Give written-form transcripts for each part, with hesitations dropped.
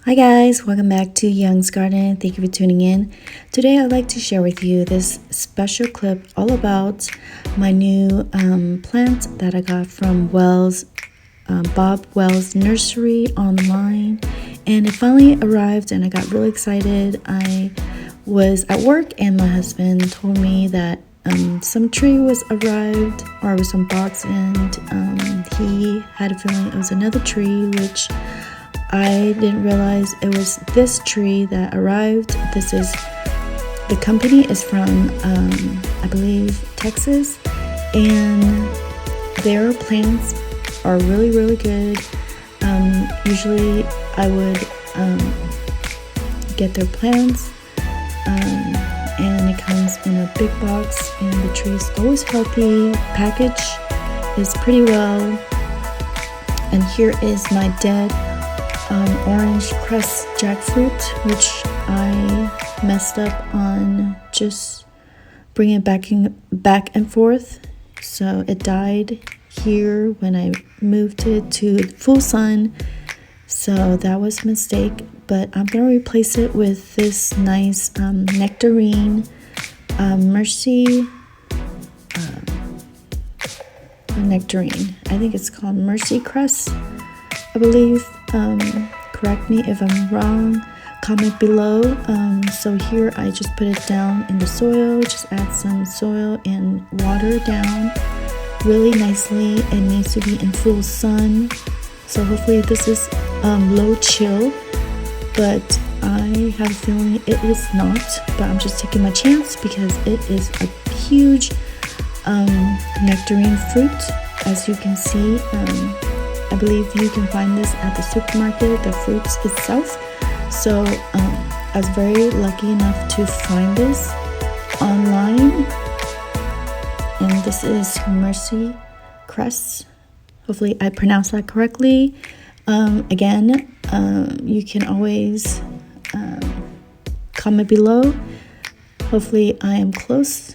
Hi guys, welcome back to Young's Garden. Thank you for tuning in. Today I'd like to share with you this special clip all about my new plant that I got from Bob Wells Nursery online, and it finally arrived and I got really excited. I was at work and my husband told me that some tree was arrived or was some box, and he had a feeling it was another tree, which I didn't realize it was this tree that arrived. The company is from, I believe, Texas, and their plants are really, really good. Usually I would get their plants, and it comes in a big box, and the tree is always healthy. Package is pretty well. And here is my dead orange crust jackfruit, which I messed up on just bringing it back and forth, so it died here when I moved it to full sun, so that was a mistake. But I'm gonna replace it with this nice nectarine nectarine. I think it's called Mericrest, I believe. Correct me if I'm wrong, comment below. So here I just put it down in the soil, just add some soil and water down really nicely. It needs to be in full sun, so hopefully this is low chill, but I have a feeling it is not, but I'm just taking my chance because it is a huge nectarine fruit, as you can see. I believe you can find this at the supermarket, the fruits itself. So I was very lucky enough to find this online, and this is Mericrest. Hopefully I pronounced that correctly. Again, you can always comment below. Hopefully I am close,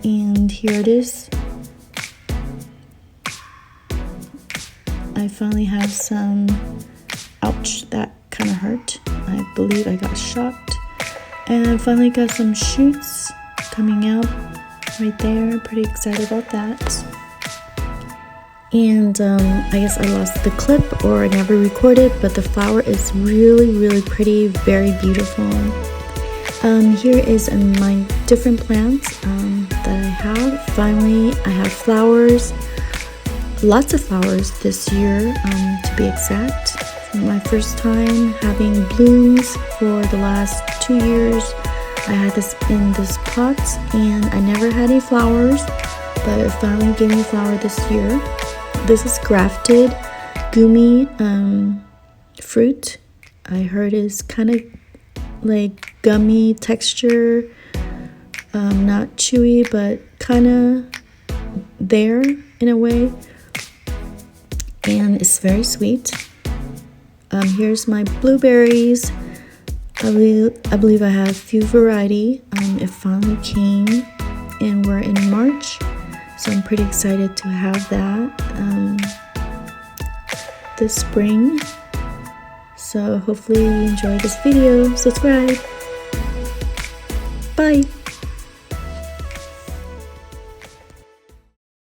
and here it is. I finally have some, ouch, that kind of hurt. I believe I got shocked. And I finally got some shoots coming out right there. Pretty excited about that. And I guess I lost the clip or I never recorded, but the flower is really, really pretty, very beautiful. Here is my different plants that I have. Finally, I have flowers. Lots of flowers this year, to be exact. My first time having blooms for the last 2 years. I had this in this pot and I never had any flowers, but it finally gave me a flower this year. This is grafted gummy fruit. I heard is kind of like gummy texture, not chewy, but kind of there in a way. And it's very sweet. Here's my blueberries. I believe I have a few variety. It finally came, and we're in March, so I'm pretty excited to have that this spring. So hopefully you enjoyed this video. Subscribe. Bye.